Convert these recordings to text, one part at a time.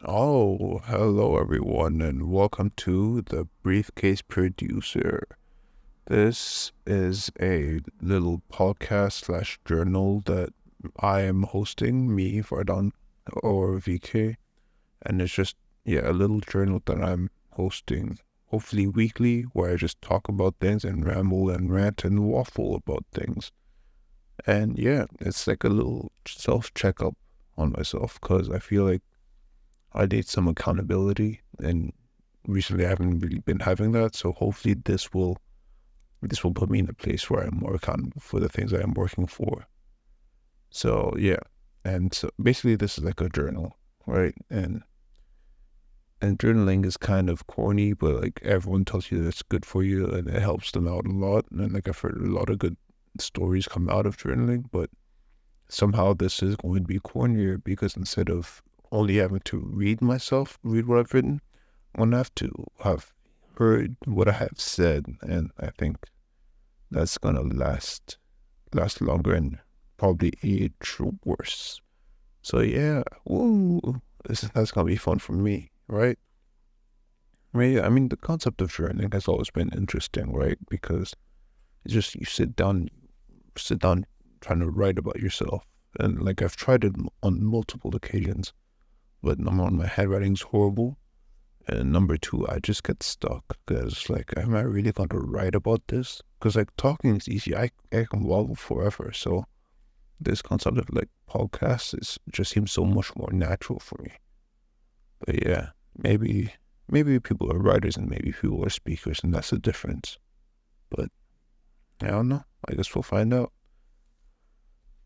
Oh, hello everyone, and welcome to the Briefcase Producer. This is a little podcast slash journal that I am hosting, me, Vardan, or VK, and it's just, a little journal that I'm hosting, hopefully weekly, where I just talk about things and ramble and rant and waffle about things. And it's like a little self checkup on myself, because I feel like I need some accountability, and recently I haven't really been having that. So hopefully this will put me in a place where I'm more accountable for the things I am working for. So and so basically this is like a journal, right? And journaling is kind of corny, but like everyone tells you that it's good for you and it helps them out a lot. And like I've heard a lot of good stories come out of journaling, but somehow this is going to be cornier because instead of only having to read what I've written, I'm gonna have to have heard what I have said, and I think that's gonna last longer and probably age worse. So woo, that's gonna be fun for me, right? I mean, the concept of journaling has always been interesting, right? Because it's just you sit down trying to write about yourself, and like I've tried it on multiple occasions, but number one, my handwriting's horrible. And number two, I just get stuck because, like, am I really going to write about this? Because, like, talking is easy. I can waddle forever. So, this concept of, like, podcasts just seems so much more natural for me. But maybe people are writers and maybe people are speakers, and that's the difference. But I don't know. I guess we'll find out.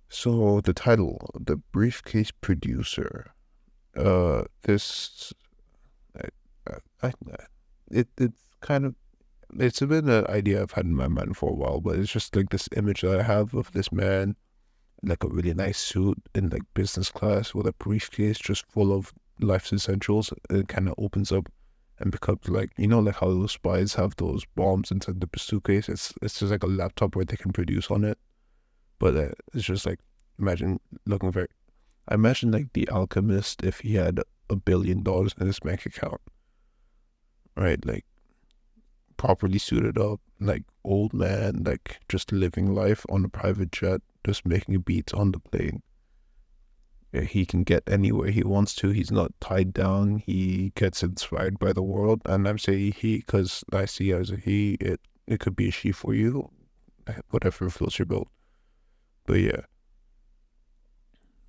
So, the title, The Briefcase Producer. This, I it's kind of it's been an idea I've had in my mind for a while, but it's just like this image that I have of this man in like a really nice suit in like business class with a briefcase just full of life's essentials. It kind of opens up and becomes like, like how those spies have those bombs inside the suitcase. It's just like a laptop where they can produce on it. But it's just like, imagine looking very. I imagine like the alchemist if he had $1 billion in his bank account, right? Like properly suited up, like old man, like just living life on a private jet, just making beats on the plane. Yeah, he can get anywhere he wants to. He's not tied down. He gets inspired by the world. And I'm saying he because I see as a he, it could be a she for you, whatever floats your boat. But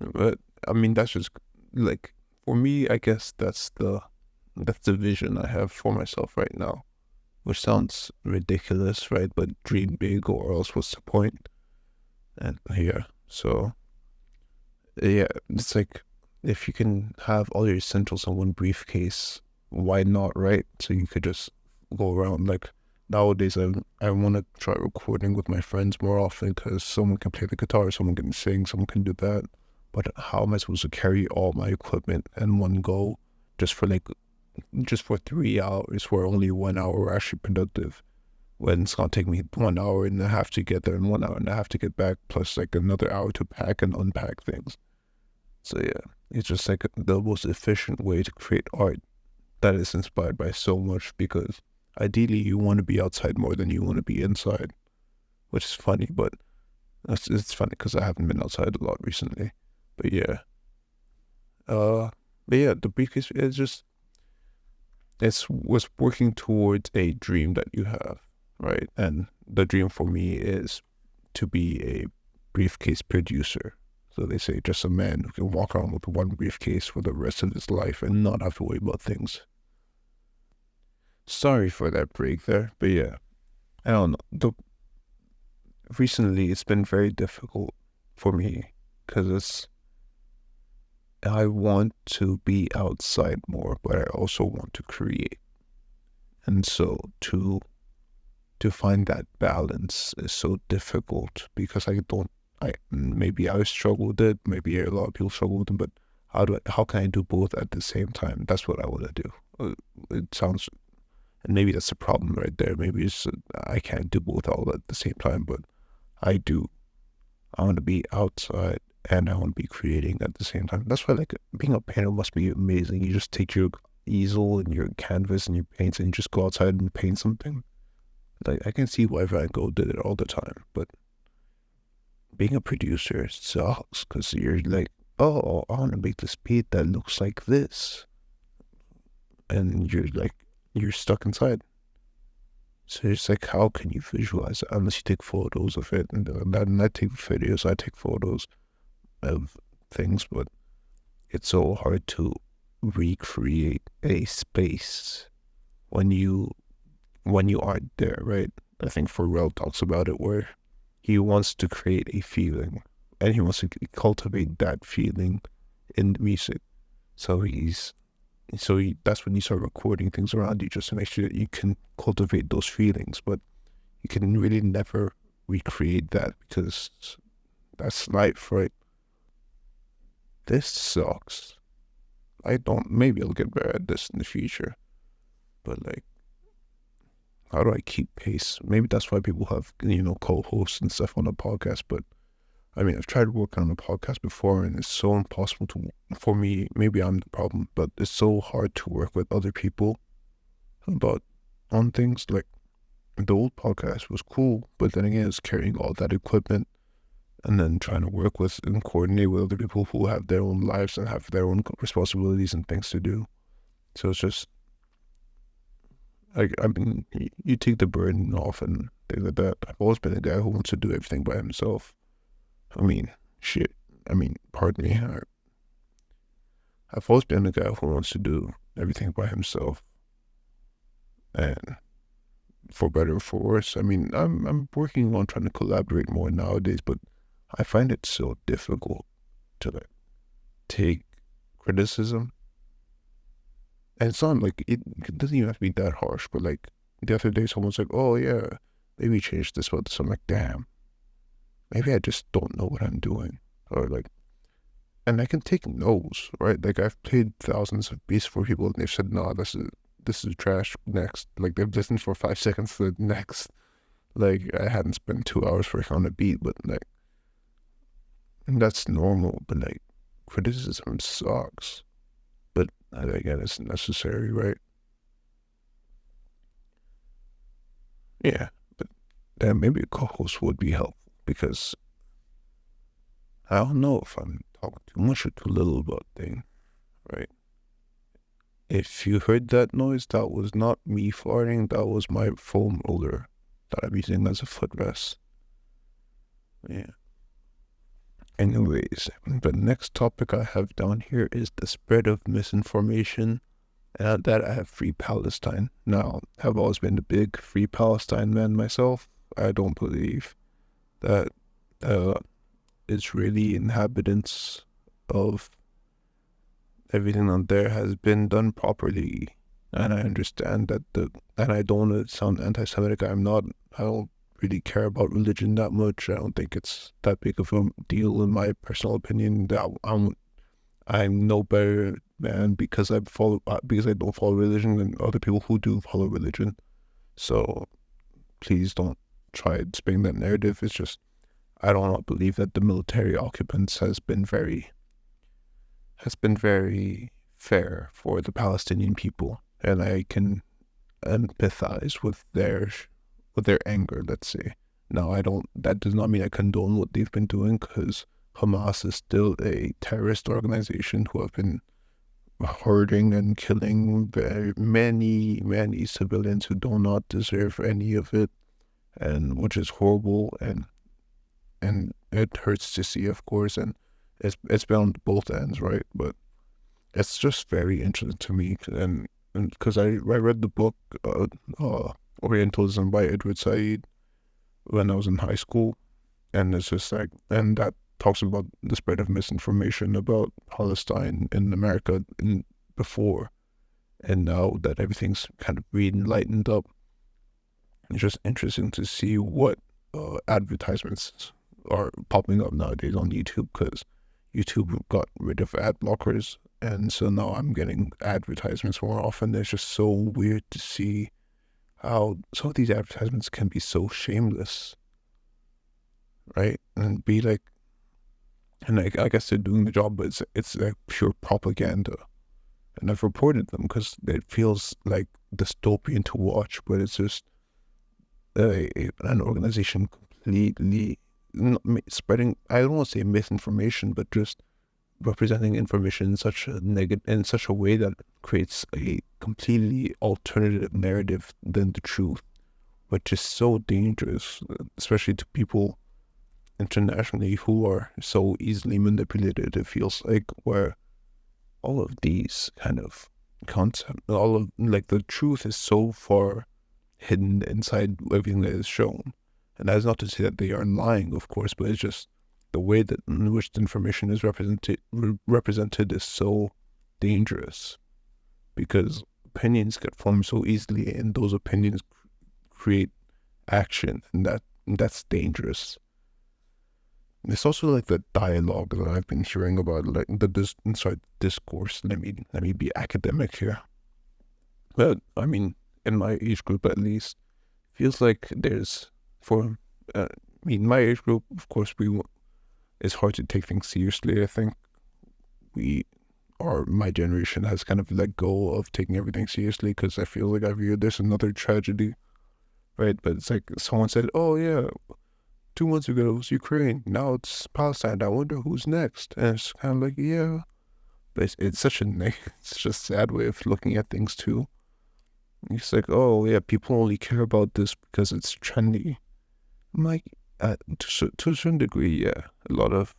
but I mean, that's just like, for me, I guess that's the vision I have for myself right now, which sounds ridiculous, right? But dream big, or else what's the point? And so it's like if you can have all your essentials in one briefcase, why not, right? So you could just go around. Like nowadays, I want to try recording with my friends more often because someone can play the guitar, someone can sing, someone can do that. But how am I supposed to carry all my equipment in one go just for like just for 3 hours where only 1 hour are actually productive? When it's gonna take me 1 hour and a half to get there and 1 hour and a half to get back, plus like another hour to pack and unpack things. So it's just like the most efficient way to create art that is inspired by so much, because ideally you want to be outside more than you want to be inside, which is funny, but it's funny because I haven't been outside a lot recently. But uh, the briefcase is just it's was working towards a dream that you have, right? And the dream for me is to be a briefcase producer. So they say just a man who can walk around with one briefcase for the rest of his life and not have to worry about things. Sorry for that break there, but I don't know. Recently, it's been very difficult for me because I want to be outside more, but I also want to create, and so to find that balance is so difficult because I maybe I struggle with it, maybe a lot of people struggle with it, but how can I do both at the same time? That's what I want to do. It sounds, and maybe that's the problem right there. Maybe it's I can't do both all at the same time, but I do. I want to be outside and I want to be creating at the same time. That's why, like, being a painter must be amazing. You just take your easel and your canvas and your paints and you just go outside and paint something. Like, I can see why Van Gogh did it all the time, but being a producer sucks because you're like, oh, I want to make this beat that looks like this, and you're stuck inside. So it's like, how can you visualize it unless you take photos of it? And I take videos, I take photos of things, but it's so hard to recreate a space when you aren't there, right? I think Pharrell talks about it where he wants to create a feeling and he wants to cultivate that feeling in the music. So that's when you start recording things around you just to make sure that you can cultivate those feelings, but you can really never recreate that because that's life, right? This sucks. Maybe I'll get better at this in the future, but like, how do I keep pace? Maybe that's why people have, co-hosts and stuff on a podcast, but I mean, I've tried working on a podcast before and it's so impossible for me, maybe I'm the problem, but it's so hard to work with other people on things. Like, the old podcast was cool, but then again, it's carrying all that equipment and then trying to work with and coordinate with other people who have their own lives and have their own responsibilities and things to do. So it's just, like, I mean, you take the burden off and things like that. I've always been a guy who wants to do everything by himself. I mean, shit. I mean, pardon me. I've always been a guy who wants to do everything by himself. And for better or for worse, I mean, I'm working on trying to collaborate more nowadays, but I find it so difficult to, like, take criticism. And it's not like, it doesn't even have to be that harsh, but like, the other day someone's like, oh yeah, maybe change this about this. I'm like, damn, maybe I just don't know what I'm doing. Or like, and I can take no's, right? Like, I've played thousands of beats for people and they've said, no, this is trash, next. Like, they've listened for 5 seconds to the next. Like, I hadn't spent 2 hours working on a beat, but like, and that's normal, but like, criticism sucks. But again, it's necessary, right? Yeah, but then maybe a co-host would be helpful because I don't know if I'm talking too much or too little about things, right? If you heard that noise, that was not me farting, that was my foam roller that I'm using as a footrest. Yeah. Anyways, the next topic I have down here is the spread of misinformation. And that I have Free Palestine. Now, I've always been a big Free Palestine man myself. I don't believe that Israeli inhabitants of everything on there has been done properly. And I understand and I don't want to sound anti-Semitic. I don't really care about religion that much. I don't think it's that big of a deal in my personal opinion. That I'm no better man because because I don't follow religion than other people who do follow religion. So please don't try to spin that narrative. It's just, I do not believe that the military occupants has been very fair for the Palestinian people, and I can empathize with their anger. Let's say. Now, I don't. That does not mean I condone what they've been doing, because Hamas is still a terrorist organization who have been hurting and killing very many civilians who do not deserve any of it, and which is horrible, and it hurts to see, of course, and it's been on both ends, right? But it's just very interesting to me, and because I read the book Orientalism by Edward Said when I was in high school, and it's just like, and that talks about the spread of misinformation about Palestine in America before, and now that everything's kind of being lightened up. It's just interesting to see what advertisements are popping up nowadays on YouTube, because YouTube got rid of ad blockers, and so now I'm getting advertisements more often. It's just so weird to see how some of these advertisements can be so shameless, right? And be like, And I guess they're doing the job, but it's like pure propaganda. And I've reported them because it feels like dystopian to watch, but it's just an organization completely spreading. I don't want to say misinformation, but just representing information in such a in such a way that creates a completely alternative narrative than the truth, which is so dangerous, especially to people internationally who are so easily manipulated. It feels like where all of these kind of concept, all of like the truth is so far hidden inside everything that is shown. And that's not to say that they are lying, of course, but it's just the way that in which the information is represented is so dangerous because opinions get formed so easily, and those opinions create action, and that's dangerous. It's also like the dialogue that I've been hearing about, like discourse. Let me be academic here. But I mean, in my age group at least, feels like there's for my age group, of course, it's hard to take things seriously. I think we or my generation has kind of let go of taking everything seriously because I feel like every year there's another tragedy, right? But it's like someone said, "Oh yeah, 2 months ago it was Ukraine, now it's Palestine. I wonder who's next." And it's kind of like, yeah, but it's such a it's such a sad way of looking at things too. It's like, oh yeah, people only care about this because it's trendy. I'm like, to a certain degree, yeah. A lot of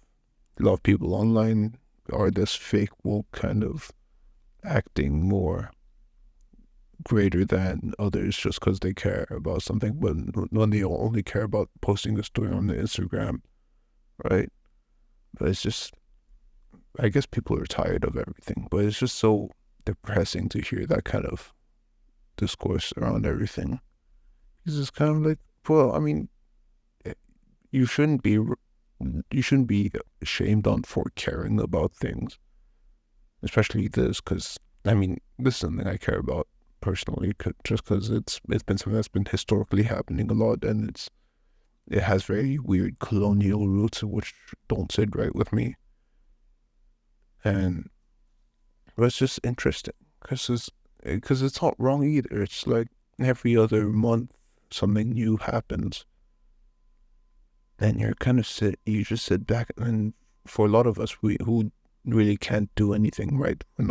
people online are this fake woke kind of acting more greater than others just because they care about something, but when they only care about posting a story on the Instagram, right? But it's just, I guess people are tired of everything, but it's just so depressing to hear that kind of discourse around everything. It's just kind of like, well, I mean, eh, you shouldn't be you shouldn't be shamed on for caring about things, especially this, because I mean, this is something I care about personally, just because it's been something that's been historically happening a lot, and it has very weird colonial roots which don't sit right with me, and it's just interesting because it's not wrong either. It's like every other month something new happens, and you just sit back, and for a lot of us who really can't do anything, right? We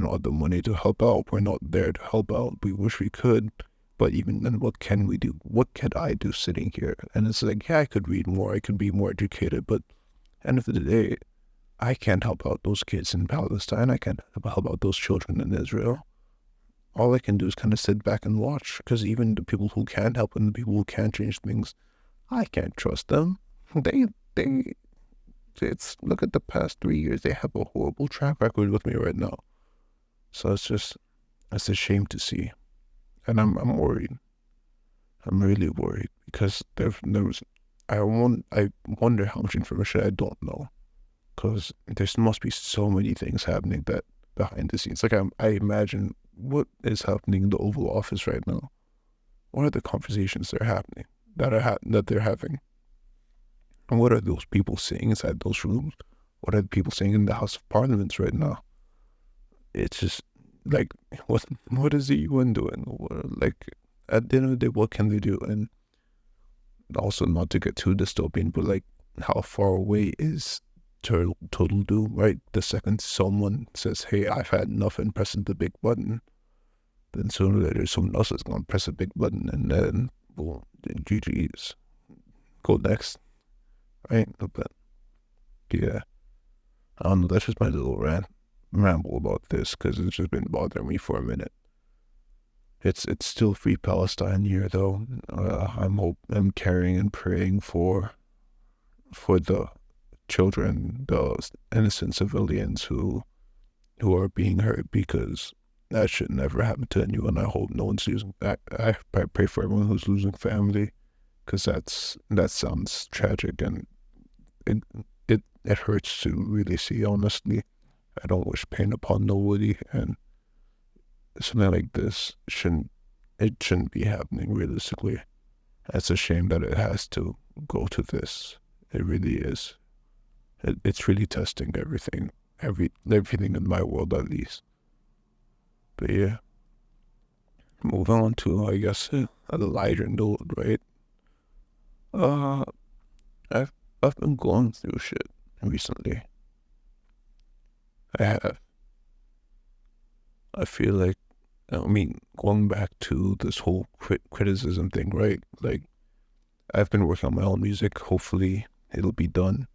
don't have the money to help out. We're not there to help out. We wish we could, but even then, what can we do? What can I do sitting here? And it's like, yeah, I could read more, I could be more educated, but end of the day, I can't help out those kids in Palestine. I can't help out those children in Israel. All I can do is kind of sit back and watch, because even the people who can help and the people who can change things, I can't trust them. They, they, it's, look at the past 3 years. They have a horrible track record with me right now. So it's a shame to see. And I'm worried. I'm really worried because I wonder how much information I don't know. Because there must be so many things happening that behind the scenes. Like I imagine what is happening in the Oval Office right now. What are the conversations they're happening that they're having? And what are those people saying inside those rooms? What are the people saying in the House of Parliaments right now? It's just like what is the UN doing? Like at the end of the day, what can they do? And also not to get too dystopian, but like how far away is total doom, right? The second someone says, "Hey, I've had enough," and presses the big button, then sooner or later someone else is gonna press a big button, and then boom, then GG's go next, right? But yeah, I don't know. That's just my little ramble about this because it's just been bothering me for a minute. It's still Free Palestine year though. I'm caring and praying for the children, the innocent civilians who are being hurt, because that should never happen to anyone. I hope no one's losing. I pray for everyone who's losing family, because that sounds tragic, and it it hurts to really see. Honestly, I don't wish pain upon nobody, and something like this shouldn't be happening realistically. It's a shame that it has to go to this. It really is. It's really testing everything in my world at least. But yeah, moving on to I guess a lighter note, right? Uh, I've I've been going through shit recently. I have. I feel like, I mean, going back to this whole criticism thing, right? Like, I've been working on my own music. Hopefully, it'll be done.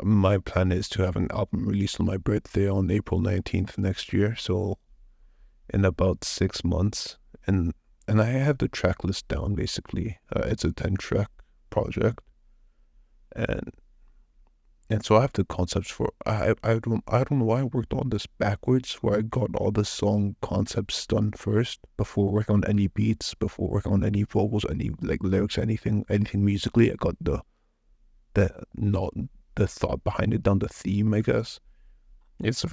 My plan is to have an album released on my birthday on April 19th next year. So, in about 6 months. And and I have the track list down, basically. It's a 10-track project. And And so I have the concepts for I don't know why I worked on this backwards, where I got all the song concepts done first before working on any beats, before working on any vocals, any like lyrics, anything musically. I got the not the thought behind it down, the theme, I guess. It's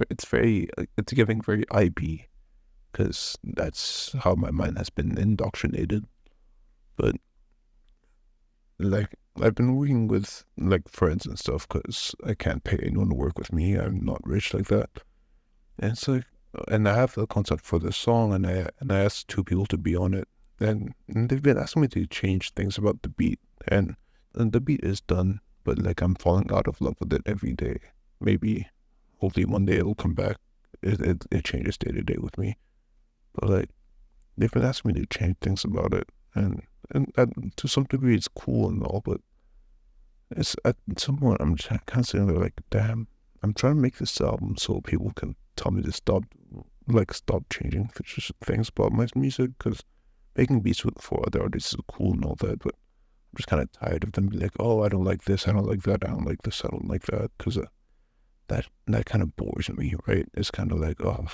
giving very IB, because that's how my mind has been indoctrinated. But like, I've been working with like friends and stuff because I can't pay anyone to work with me. I'm not rich like that. And it's like, and I have the concept for this song, and I asked two people to be on it, and they've been asking me to change things about the beat, and the beat is done, but like I'm falling out of love with it every day. Maybe, hopefully one day it'll come back. It changes day to day with me, but like they've been asking me to change things about it, and to some degree it's cool and all, but it's at some point I'm just kind of sitting there like, damn, I'm trying to make this album so people can tell me to stop changing things about my music, because making beats for other artists is cool and all that, but I'm just kind of tired of them being like, oh, I don't like this, I don't like that, I don't like this, I don't like that, because that kind of bores me, right? It's kind of like, oh,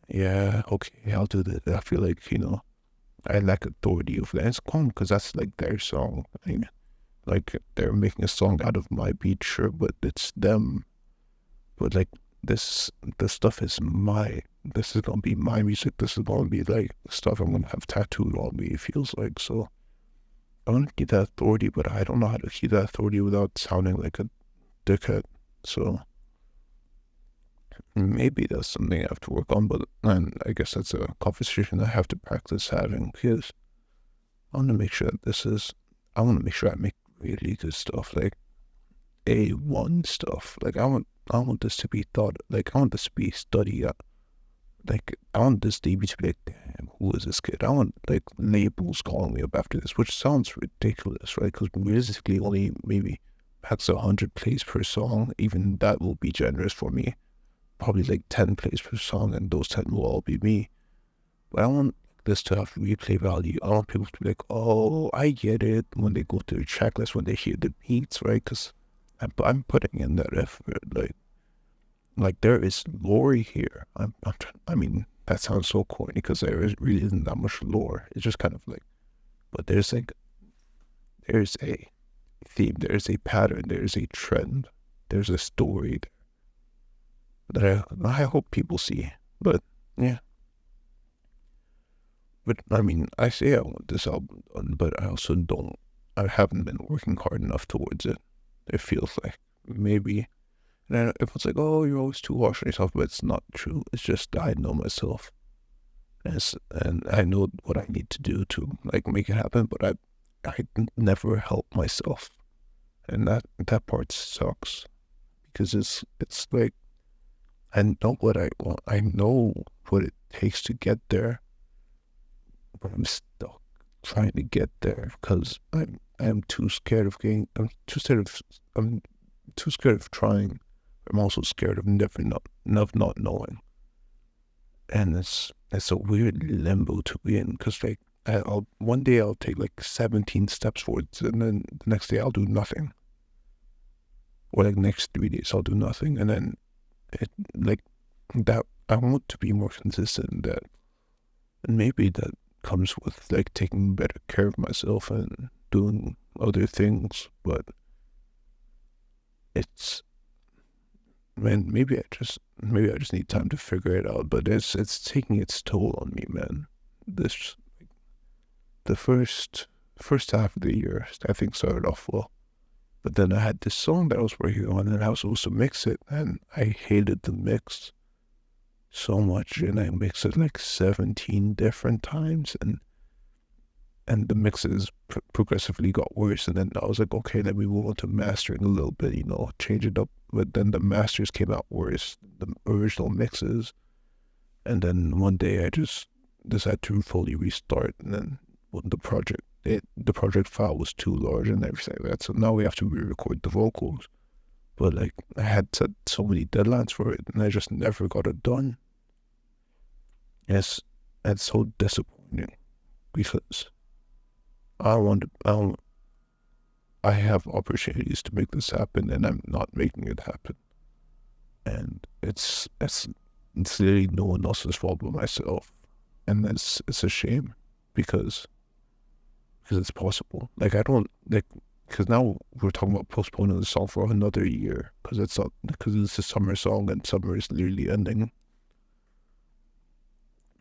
yeah, okay, I'll do that. I feel like, I lack authority over that. And it's calm because that's like their song. I mean, like they're making a song out of my beat, sure, but it's them. But like this stuff is this is gonna be my music. This is gonna be like stuff I'm gonna have tattooed on me. It feels like so. I want to keep that authority, but I don't know how to keep that authority without sounding like a dickhead. So maybe that's something I have to work on. But and I guess that's a conversation I have to practice having, because I want to make sure that I want to make sure I make really good stuff, like A1 stuff. Like I want this to be thought, like I want this to be studied. Like I want this DB to be like, damn, who is this kid? I want like labels calling me up after this, which sounds ridiculous, right? Because realistically, only maybe max 100 plays per song. Even that will be generous for me. Probably like 10 plays per song, and those 10 will all be me. But I want this to have replay value. I want people to be like, oh, I get it, when they go to the checklist, when they hear the beats, right? Because I'm putting in that effort. Like there is lore here. I mean, that sounds so corny because really isn't that much lore. It's just kind of like, but there's a theme, there's a pattern, there's a trend, there's a story that I hope people see. But yeah. But I mean, I say I want this album done, but I also don't. I haven't been working hard enough towards it. It feels like maybe. And everyone's like, "Oh, you're always too harsh on yourself," but it's not true. It's just I know myself, and I know what I need to do to like make it happen. But I never help myself, and that part sucks, because it's like I know what I want. I know what it takes to get there, but I'm stuck trying to get there because I'm too scared of getting. I'm too scared of trying. I'm also scared of not knowing, and it's a weird limbo to be in, because like I'll one day I'll take like 17 steps forwards, and then the next day I'll do nothing, or like next 3 days I'll do nothing, and then it like that. I want to be more consistent in that, and maybe that comes with like taking better care of myself and doing other things, but it's man, maybe I just need time to figure it out. But it's taking its toll on me, man. This the first half of the year I think started off well. But then I had this song that I was working on, and I was supposed to mix it, and I hated the mix so much, and I mixed it like 17 different times, and the mixes progressively got worse. And then I was like, okay, let me move on to mastering a little bit, change it up. But then the masters came out worse, the original mixes. And then one day I just decided to fully restart. And then when the project file was too large and everything like that. So now we have to re-record the vocals. But like I had set so many deadlines for it, and I just never got it done. Yes, it's so disappointing because I have opportunities to make this happen, and I'm not making it happen. And it's really no one else's fault but myself, and it's a shame because it's possible. Like I don't like because now we're talking about postponing the song for another year because it's a summer song and summer is literally ending.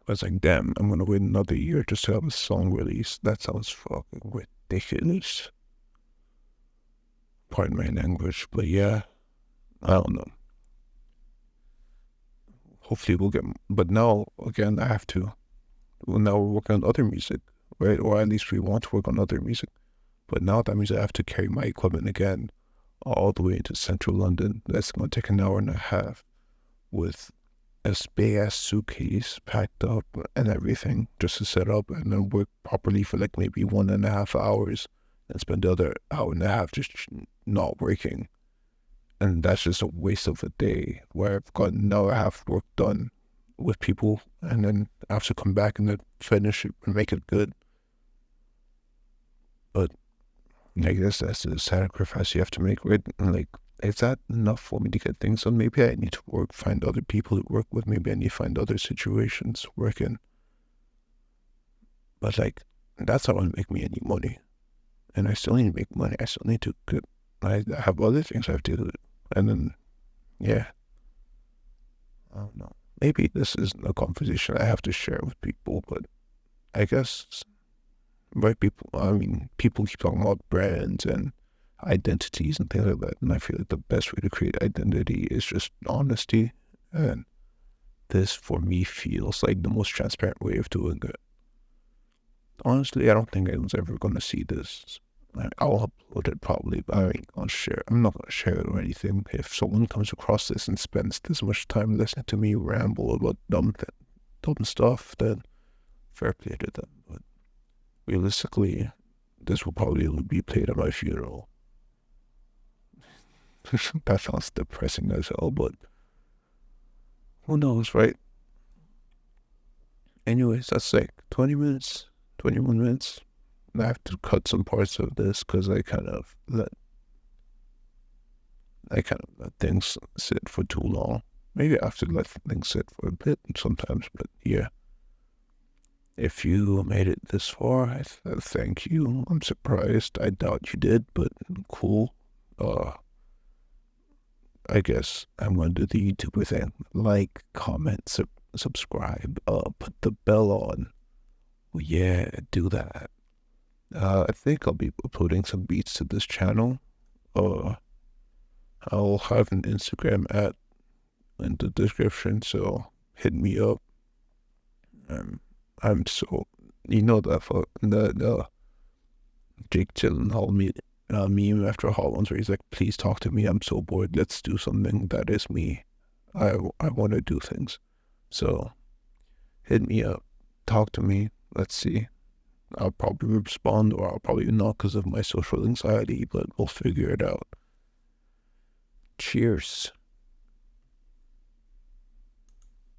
I was like, damn, I'm gonna wait another year just to have a song released. That sounds fucking ridiculous. Pardon my language, but yeah, I don't know. Hopefully we'll get, but now again, I have to. Well, now we're working on other music, right? Or at least we want to work on other music. But now that means I have to carry my equipment again all the way into central London. That's gonna take an hour and a half with a big ass suitcase packed up and everything just to set up and then work properly for like maybe 1.5 hours and spend the other hour and a half just not working. And that's just a waste of a day where I've got an hour and a half work done with people and then I have to come back and then finish it and make it good. But I guess that's the sacrifice you have to make, right? And like, is that enough for me to get things done? Maybe I need to find other people to work with. Maybe I need to find other situations to work in. But like, that's not going to make me any money. And I still need to make money. I still need to I have other things I have to do. And then, yeah, I don't know. Maybe this isn't a conversation I have to share with people, but I guess, right, people keep talking about brands and identities and things like that. And I feel like the best way to create identity is just honesty. And this, for me, feels like the most transparent way of doing it. Honestly, I don't think anyone's ever going to see this. I'll upload it probably, but I'm not going to share it or anything. If someone comes across this and spends this much time listening to me ramble about dumb stuff, then fair play to them. But realistically, this will probably be played at my funeral. That sounds depressing as hell, but who knows, right? Anyways, that's like 20 minutes, 21 minutes. And I have to cut some parts of this because I kind of let things sit for too long. Maybe I have to let things sit for a bit sometimes, but yeah. If you made it this far, thank you. I'm surprised. I doubt you did, but cool. I guess I'm going to do the YouTuber thing. Like, comment, subscribe, put the bell on. Well, yeah, do that. I think I'll be uploading some beats to this channel. I'll have an Instagram in the description, so hit me up. I'm so, that for the Jake Gyllenhaal meme after Holland's where he's like, please talk to me, I'm so bored, let's do something. That is me. I want to do things. So hit me up, talk to me, let's see. I'll probably respond or I'll probably not because of my social anxiety, but we'll figure it out. Cheers.